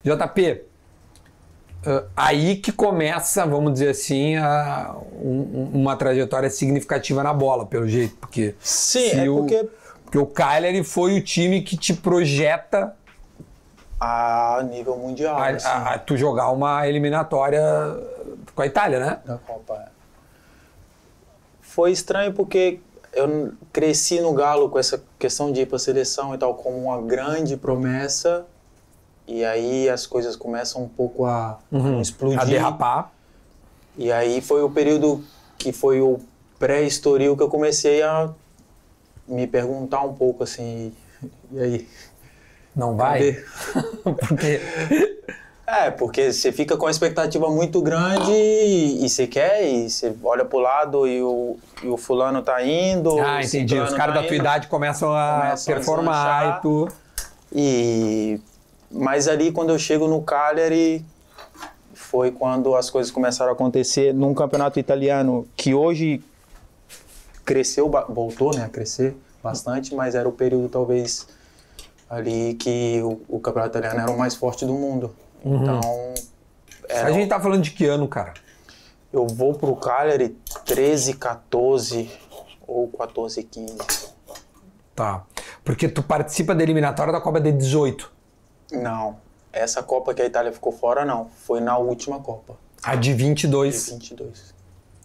JP, aí que começa, vamos dizer assim, uma trajetória significativa na bola, pelo jeito. Porque sim, porque o Cagliari foi o time que te projeta a nível mundial. a tu jogar uma eliminatória com a Itália, né? Da Copa. Foi estranho porque eu cresci no Galo com essa questão de ir para a seleção e tal como uma grande promessa, e aí as coisas começam um pouco a explodir. A derrapar. E aí foi o período que foi o pré-estoril que eu comecei a me perguntar um pouco assim, e aí? Não vai? Porque... Porque você fica com a expectativa muito grande e você quer, e você olha pro lado e o fulano tá indo. Ah, entendi. Os caras da tua idade começam a performar e tu... Mas ali quando eu chego no Cagliari, foi quando as coisas começaram a acontecer num campeonato italiano que hoje cresceu, voltou, né, a crescer bastante, mas era o período talvez ali que o campeonato italiano era o mais forte do mundo. Então... A gente tá falando de que ano, cara? Eu vou pro Cagliari 13, 14 ou 14, 15. Tá. Porque tu participa da eliminatória da Copa de 18. Não. Essa Copa que a Itália ficou fora, não. Foi na última Copa. A de 22. De 22.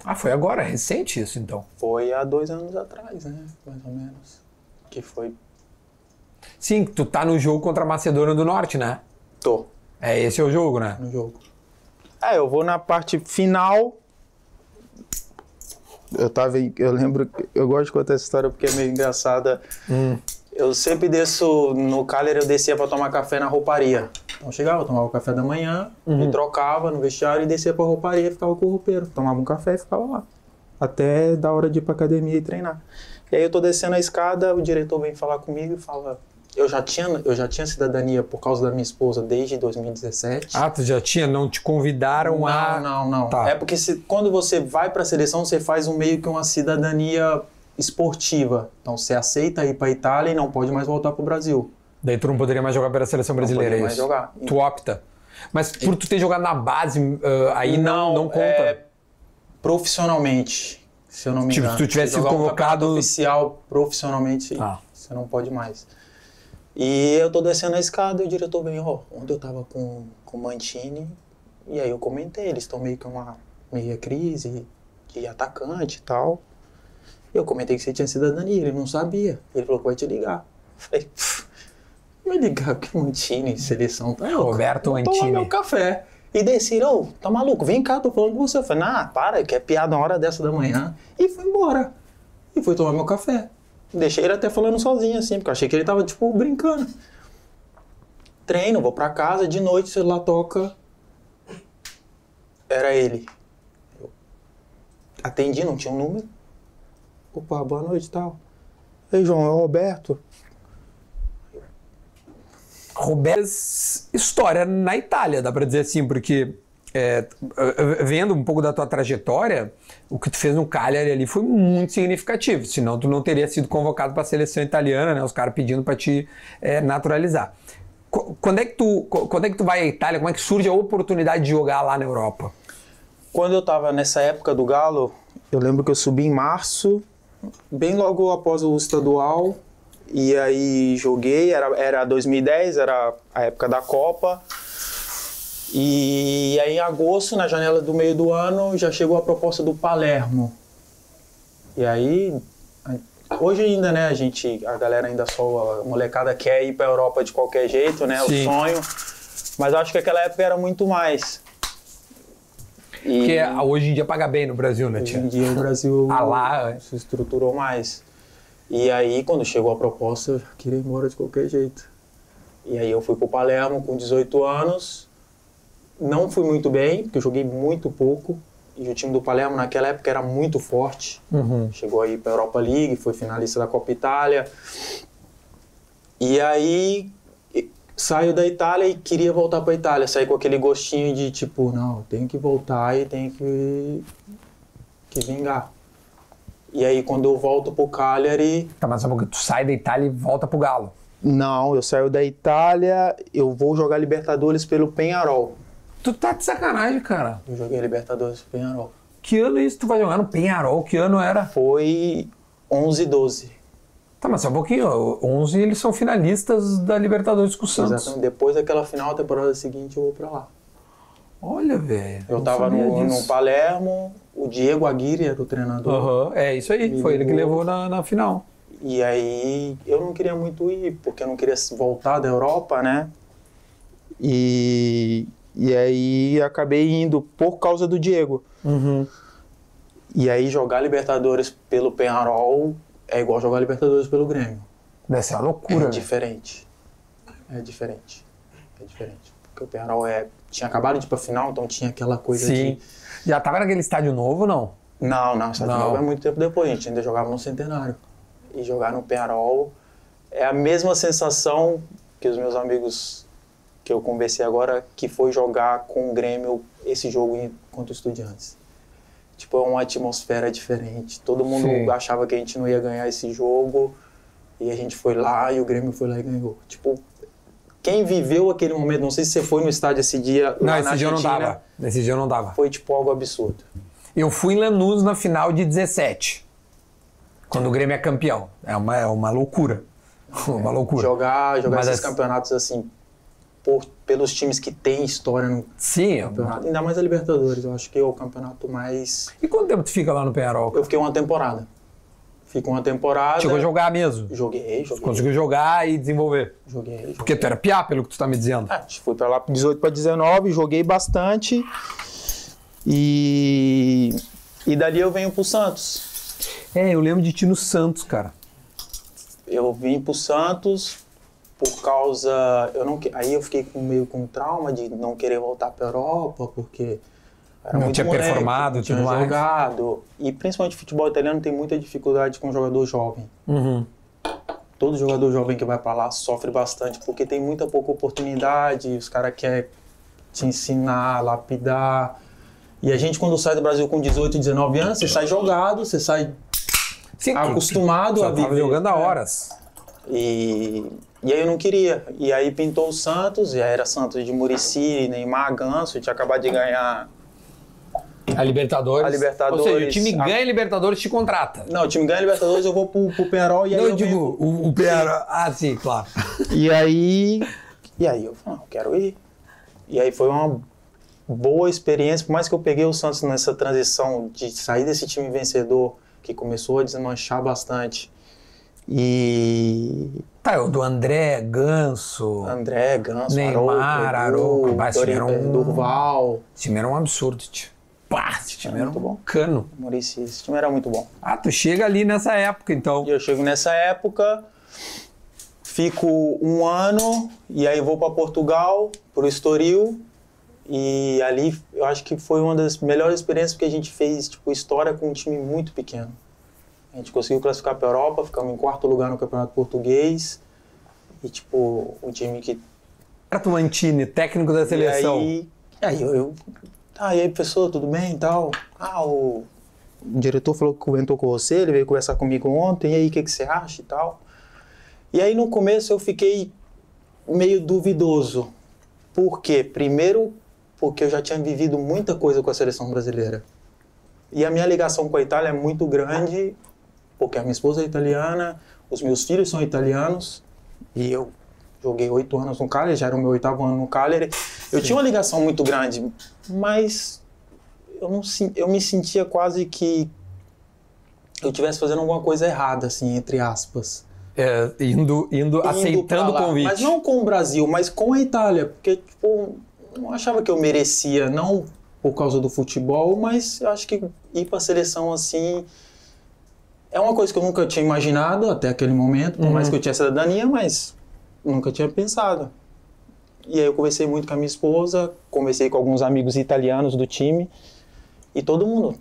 Ah, foi agora? Recente isso, então? Foi há 2 anos atrás, né? Mais ou menos. Que foi... Sim, tu tá no jogo contra a Macedônia do Norte, né? Tô. Esse é o jogo, né? No jogo. Eu vou na parte final. Eu lembro, eu gosto de contar essa história porque é meio engraçada. Eu sempre desço, no Cagliari eu descia pra tomar café na rouparia. Então eu chegava, tomava o café da manhã, me trocava no vestiário e descia pra rouparia e ficava com o roupeiro. Tomava um café e ficava lá. Até da hora de ir pra academia e treinar. E aí eu tô descendo a escada, o diretor vem falar comigo e fala... Eu já tinha cidadania por causa da minha esposa desde 2017. Ah, tu já tinha? Não te convidaram a... Não. Tá. É porque quando você vai para a seleção, você faz meio que uma cidadania esportiva. Então você aceita ir para a Itália e não pode mais voltar para o Brasil. Daí tu não poderia mais jogar pela seleção brasileira, não poderia mais jogar. Tu opta. Mas por tu ter jogado na base, aí não conta? Profissionalmente, se eu não me engano. Se tu tivesse sido convocado... oficial, profissionalmente, você não pode mais. E eu tô descendo a escada e o diretor vem, ontem eu tava com o Mancini, e aí eu comentei, eles estão meio que uma meia crise de atacante e tal. E eu comentei que você tinha cidadania, ele não sabia. Ele falou que vai te ligar. Eu falei, vai ligar que Mancini, seleção, tá louco. Roberto Mancini. Toma meu café. E desci, tá maluco, vem cá, tô falando com você. Eu falei, para, que é piada uma hora dessa da manhã. E fui embora. E fui tomar meu café. Deixei ele até falando sozinho, assim, porque eu achei que ele tava, tipo, brincando. Treino, vou pra casa, de noite o celular toca. Era ele. Eu atendi, não tinha um número. Opa, boa noite e tal. Ei, João, é o Roberto. Roberto, história na Itália, dá pra dizer assim, porque... vendo um pouco da tua trajetória, o que tu fez no Cagliari ali foi muito significativo, senão tu não teria sido convocado para a seleção italiana, né? Os caras pedindo para te naturalizar. Quando é que tu vai à Itália? Como é que surge a oportunidade de jogar lá na Europa? Quando eu tava nessa época do Galo, eu lembro que eu subi em março, bem logo após o estadual, e aí joguei, era 2010, era a época da Copa. E aí em agosto, na janela do meio do ano, já chegou a proposta do Palermo. E aí, hoje ainda, né, a galera ainda a molecada quer ir pra Europa de qualquer jeito, né, Sim. O sonho. Mas eu acho que aquela época era muito mais. Porque hoje em dia paga bem no Brasil, né, tia? Hoje em dia o Brasil lá se estruturou mais. E aí, quando chegou a proposta, eu já queria ir embora de qualquer jeito. E aí eu fui pro Palermo com 18 anos. Não fui muito bem, porque eu joguei muito pouco. E o time do Palermo naquela época era muito forte. Chegou aí para a Europa League, foi finalista da Copa Itália. E aí saio da Itália e queria voltar para a Itália. Saí com aquele gostinho de tipo, não, tenho que voltar e tenho que vingar. E aí quando eu volto pro Cagliari... Tá, mas tu sai da Itália e volta pro Galo. Não, eu saio da Itália, eu vou jogar Libertadores pelo Peñarol. Tu tá de sacanagem, cara. Eu joguei Libertadores pelo Peñarol. Que ano é isso? Tu vai jogar no Peñarol? Que ano era? Foi 11 e 12. Tá, mas só um pouquinho. 11 eles são finalistas da Libertadores com o Santos. Exatamente. Depois daquela final, a temporada seguinte, eu vou pra lá. Olha, velho. Eu tava no Palermo, o Diego Aguirre era o treinador. É isso aí. Foi ele que levou na final. E aí eu não queria muito ir, porque eu não queria voltar da Europa, né? E aí acabei indo por causa do Diego. E aí jogar Libertadores pelo Peñarol é igual jogar Libertadores pelo Grêmio. Deve ser uma loucura. É diferente. É diferente. Porque o Peñarol tinha acabado de ir pra final, então tinha aquela coisa Sim. Já tava naquele estádio novo, não? Não, o estádio novo é muito tempo depois, a gente ainda jogava no Centenário. E jogar no Peñarol é a mesma sensação que os meus amigos que eu conversei agora, que foi jogar com o Grêmio esse jogo contra o Estudiantes. Tipo, é uma atmosfera diferente. Todo mundo achava que a gente não ia ganhar esse jogo e a gente foi lá e o Grêmio foi lá e ganhou. Tipo, quem viveu aquele momento, não sei se você foi no estádio esse dia não, lá esse na dia Argentina, eu não tava. Esse dia eu não tava. Foi tipo algo absurdo. Eu fui em Lanús na final de 17. Quando o Grêmio é campeão. É uma loucura. Uma loucura. Jogar esses campeonatos assim, pelos times que têm história no campeonato. Ainda mais a Libertadores, eu acho que é o campeonato mais... E quanto tempo tu fica lá no Peñarol? Eu fiquei uma temporada. Fico uma temporada... Chegou a jogar mesmo? Joguei. Conseguiu jogar e desenvolver? Joguei. Porque tu era piá, pelo que tu tá me dizendo. Fui pra lá 18 para 19, joguei bastante. E dali eu venho pro Santos. Eu lembro de ti no Santos, cara. Eu vim pro Santos por causa... Aí eu fiquei meio com trauma de não querer voltar pra Europa, porque era não muito tinha moleque, performado, não tinha jogado. E principalmente futebol italiano tem muita dificuldade com jogador jovem. Todo jogador jovem que vai pra lá sofre bastante, porque tem muita pouca oportunidade, os caras querem te ensinar, lapidar. E a gente, quando sai do Brasil com 18, 19 anos, você sai jogado, você sai acostumado a viver. Tava jogando há horas. E aí eu não queria. E aí pintou o Santos, já era Santos de Muricy, Neymar, Ganso, tinha acabado de ganhar a Libertadores. Ou seja, o time ganha a Libertadores e te contrata. Não, o time ganha a Libertadores, eu vou pro Peñarol e aí eu digo, o Peñarol... sim, claro. E aí eu falei, não, eu quero ir. E aí foi uma boa experiência, por mais que eu peguei o Santos nessa transição de sair desse time vencedor, que começou a desmanchar bastante. O do André, Ganso, Neymar, Arouca, Durval. Esse time era um absurdo, tio. Esse time era muito bom. Cano. Muricy, esse time era muito bom. Tu chega ali nessa época, então. Eu chego nessa época, fico um ano, e aí vou para Portugal, pro Estoril, e ali eu acho que foi uma das melhores experiências, porque a gente fez história com um time muito pequeno. A gente conseguiu classificar para a Europa, ficamos em 4º lugar no Campeonato Português. E, um time que... Roberto Mantini, técnico da seleção. E aí, professor, tudo bem e tal? O diretor falou que comentou com você, ele veio conversar comigo ontem, e aí, o que você acha e tal? E aí, no começo, eu fiquei meio duvidoso. Por quê? Primeiro, porque eu já tinha vivido muita coisa com a seleção brasileira. E a minha ligação com a Itália é muito grande, porque a minha esposa é italiana, os meus filhos são italianos, e eu joguei 8 anos no Cagliari, já era o meu 8º ano no Cagliari. Eu tinha uma ligação muito grande, mas eu me sentia quase que eu estivesse fazendo alguma coisa errada, assim, entre aspas. Indo aceitando o convite. Mas não com o Brasil, mas com a Itália, porque, eu não achava que eu merecia, não por causa do futebol, mas eu acho que ir para a seleção assim é uma coisa que eu nunca tinha imaginado até aquele momento, por mais que eu tinha cidadania, mas nunca tinha pensado. E aí eu conversei muito com a minha esposa, conversei com alguns amigos italianos do time, e todo mundo,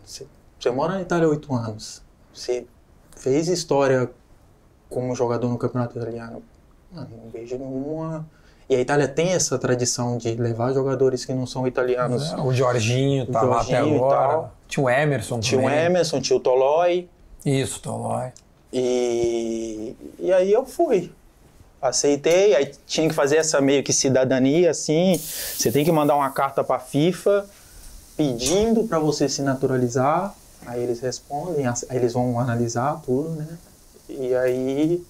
você mora na Itália há 8 anos, você fez história como jogador no campeonato italiano, não vejo nenhuma... E a Itália tem essa tradição de levar jogadores que não são italianos. O Jorginho tá lá até agora. Tinha o Emerson. Tinha o Tolói. Isso, Tolói. E aí eu fui. Aceitei, aí tinha que fazer essa meio que cidadania, assim, você tem que mandar uma carta para a FIFA pedindo para você se naturalizar, aí eles respondem, aí eles vão analisar tudo, né? E aí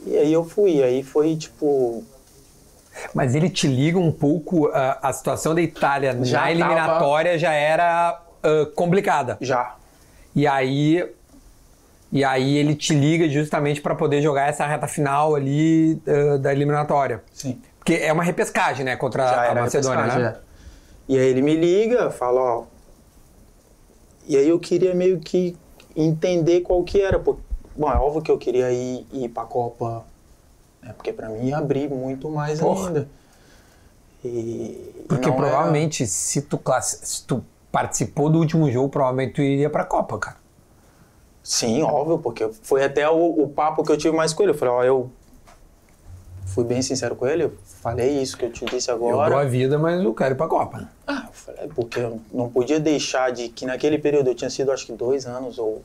eu fui, aí foi tipo... Mas ele te liga um pouco, a situação da Itália na eliminatória já era complicada. Já. E aí ele te liga justamente para poder jogar essa reta final ali da eliminatória. Sim. Porque é uma repescagem, né, contra a Macedônia, né? E aí ele me liga, fala, ó... E aí eu queria meio que entender qual que era. Bom, é óbvio que eu queria ir pra Copa, né, porque pra mim ia abrir muito mais ainda. Porque provavelmente, se tu participou do último jogo, provavelmente tu iria pra Copa, cara. Sim, óbvio, porque foi até o papo que eu tive mais com ele. Eu falei, ó, eu fui bem sincero com ele, eu falei isso que eu te disse agora. Eu dou a vida, mas eu quero ir pra Copa, né? Eu falei, porque eu não podia deixar de que naquele período eu tinha sido, acho que 2 anos ou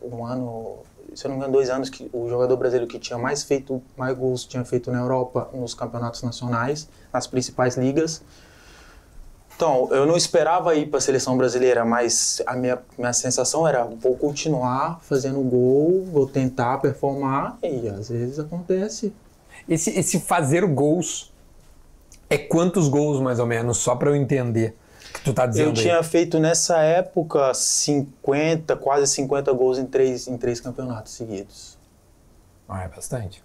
1 ano, se eu não me engano, 2 anos, que o jogador brasileiro que tinha mais gols tinha feito na Europa, nos campeonatos nacionais, nas principais ligas. Então, eu não esperava ir para a seleção brasileira, mas a minha sensação era, vou continuar fazendo gol, vou tentar performar, e às vezes acontece. Esse fazer gols é quantos gols, mais ou menos, só para eu entender o que tu tá dizendo? Eu tinha feito nessa época 50, quase 50 gols em três campeonatos seguidos. É bastante.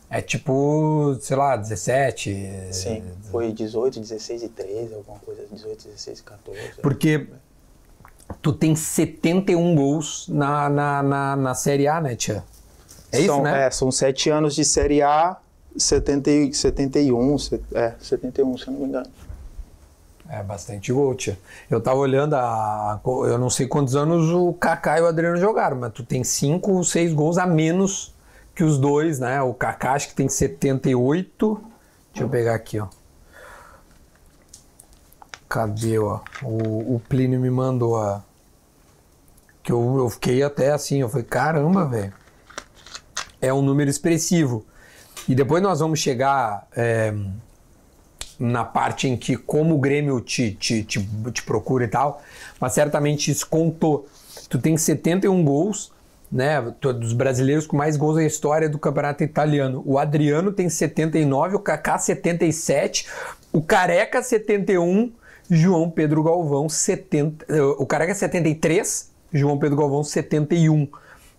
É tipo, sei lá, 17... Sim, foi 18, 16 e 13, alguma coisa, 18, 16 e 14. Porque tu tem 71 gols na Série A, né, tia? Isso, né? São 7 anos de Série A, 71, 71, se eu não me engano. É bastante gol, tia. Eu tava olhando, eu não sei quantos anos o Kaká e o Adriano jogaram, mas tu tem 5 ou 6 gols a menos que os dois, né? O Kaká acho que tem 78. Deixa eu pegar aqui, ó. Cadê, ó? O Plínio me mandou, ó. Que eu fiquei até assim, eu falei, caramba, velho. É um número expressivo. E depois nós vamos chegar na parte em que como o Grêmio te procura e tal, mas certamente isso contou. Tu tem 71 gols, né, dos brasileiros com mais gols na história do campeonato italiano. O Adriano tem 79, o Kaká 77, o Careca 71, João Pedro Galvão 70, o Careca 73, João Pedro Galvão 71.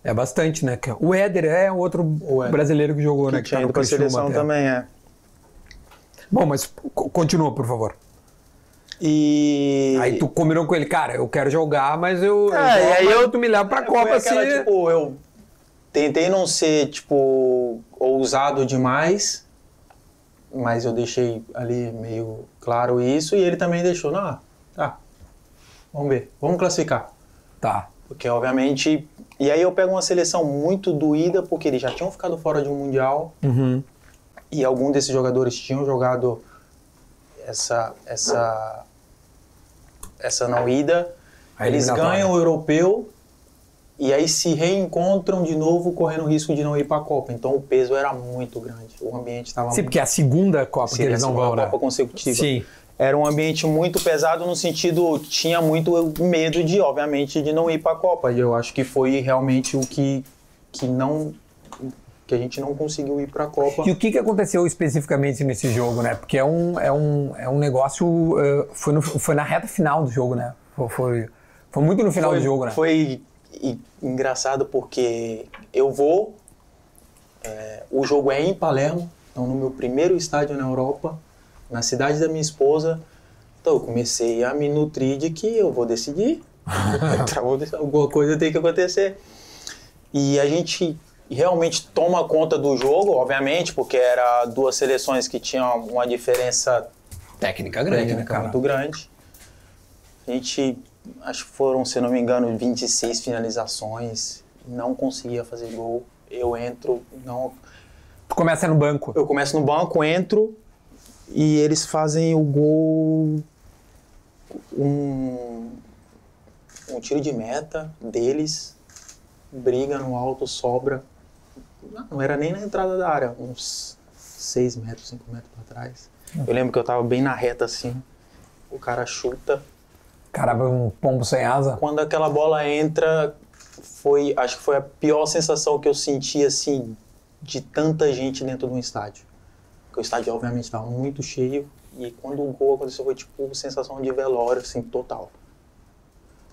É bastante, né? O Éder é outro brasileiro que jogou, né? Que tá no seleção também, é. Bom, mas continua, por favor. E... Aí tu combinou com ele, cara, eu quero jogar, mas tu me leva pra Copa, assim... Tipo, eu tentei não ser, tipo, ousado demais, mas eu deixei ali meio claro isso, e ele também deixou, vamos ver, vamos classificar. Tá. Porque, obviamente... E aí eu pego uma seleção muito doída, porque eles já tinham ficado fora de um Mundial, e alguns desses jogadores tinham jogado essa não ida. Eles ganham o europeu e aí se reencontram de novo correndo o risco de não ir para a Copa. Então o peso era muito grande. O ambiente estava muito... porque é a segunda Copa que eles não vão, né? Copa consecutiva. Sim. Era um ambiente muito pesado no sentido, tinha muito medo de, obviamente, de não ir para a Copa. E eu acho que foi realmente o que a gente não conseguiu ir para a Copa. E o que aconteceu especificamente nesse jogo, né? Porque é um negócio... Foi na reta final do jogo, né? Foi muito no final do jogo, né? Foi engraçado porque eu vou... o jogo é em Palermo, então no meu primeiro estádio na Europa, na cidade da minha esposa. Então eu comecei a me nutrir de que eu vou decidir. Alguma coisa tem que acontecer. E a gente... realmente toma conta do jogo, obviamente, porque era 2 seleções que tinham uma diferença técnica grande, né, cara? Muito grande. A gente, acho que foram, se não me engano, 26 finalizações, não conseguia fazer gol. Eu entro, não... Tu começa no banco? Eu começo no banco, entro, e eles fazem o gol, um tiro de meta deles, briga no alto, sobra. Não era nem na entrada da área, uns 6 metros, 5 metros pra trás. Eu lembro que eu tava bem na reta assim, o cara chuta. Caramba, um pombo sem asa. Quando aquela bola entra, acho que foi a pior sensação que eu senti, assim, de tanta gente dentro de um estádio. Porque o estádio, obviamente, estava muito cheio. E quando o gol aconteceu, foi, tipo, sensação de velório, assim, total.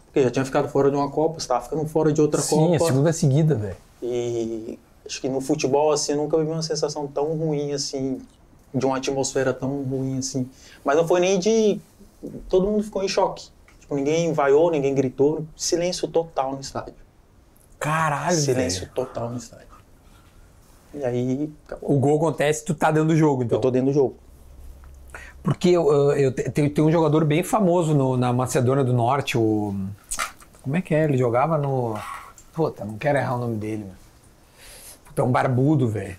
Porque já tinha ficado fora de uma Copa, estava ficando fora de outra Copa. Sim, a segunda seguida, velho. E acho que no futebol, assim, eu nunca vivi uma sensação tão ruim, assim, de uma atmosfera tão ruim, assim. Mas não foi nem de... Todo mundo ficou em choque. Tipo, ninguém vaiou, ninguém gritou. Silêncio total no estádio. Caralho, Silêncio velho. total no estádio. E aí, acabou. O gol acontece e tu tá dentro do jogo, então. Eu tô dentro do jogo. Porque eu tenho um jogador bem famoso na Macedônia do Norte, o... Como é que é? Ele jogava no... Puta, não quero errar o nome dele, mano. Puta, é um barbudo, velho.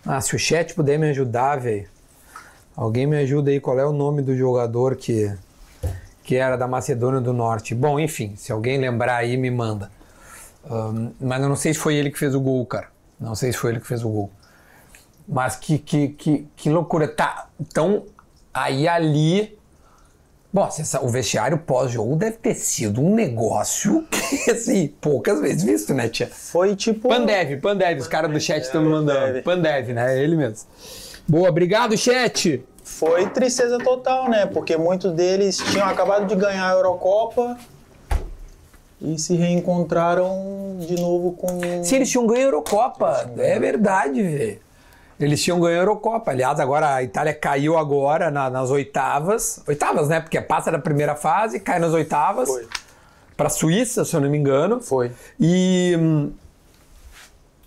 Ah, se o chat puder me ajudar, velho. Alguém me ajuda aí, qual é o nome do jogador que era da Macedônia do Norte? Bom, enfim, se alguém lembrar aí, me manda. Mas eu não sei se foi ele que fez o gol, cara. Não sei se foi ele que fez o gol. Mas que loucura. Tá, então, aí ali... Bom, o vestiário pós-jogo deve ter sido um negócio que, assim, poucas vezes visto, né, tia? Foi tipo... Pandev, os caras do chat estão me mandando. Pandev, né? É ele mesmo. Boa, obrigado, chat! Foi tristeza total, né? Porque muitos deles tinham acabado de ganhar a Eurocopa e se reencontraram de novo com... Sim, eles tinham ganho a Eurocopa. É verdade, velho. Eles tinham ganho a Eurocopa. Aliás, agora a Itália caiu agora nas oitavas. Oitavas, né? Porque passa da primeira fase, cai nas oitavas. Foi. Pra Suíça, se eu não me engano. Foi. E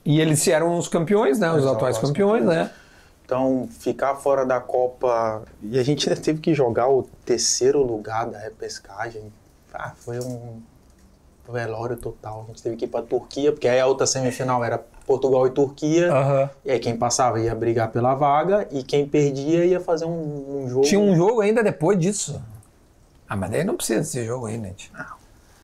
eles eram os campeões, né? Os atuais campeões, né? Então, ficar fora da Copa... E a gente ainda teve que jogar o terceiro lugar da repescagem. Foi um velório total. A gente teve que ir pra Turquia, porque aí a outra semifinal era Portugal e Turquia. Uhum. E aí quem passava ia brigar pela vaga e quem perdia ia fazer um jogo... Tinha um jogo ainda depois disso. Ah, mas daí não precisa desse jogo aí, né? Não.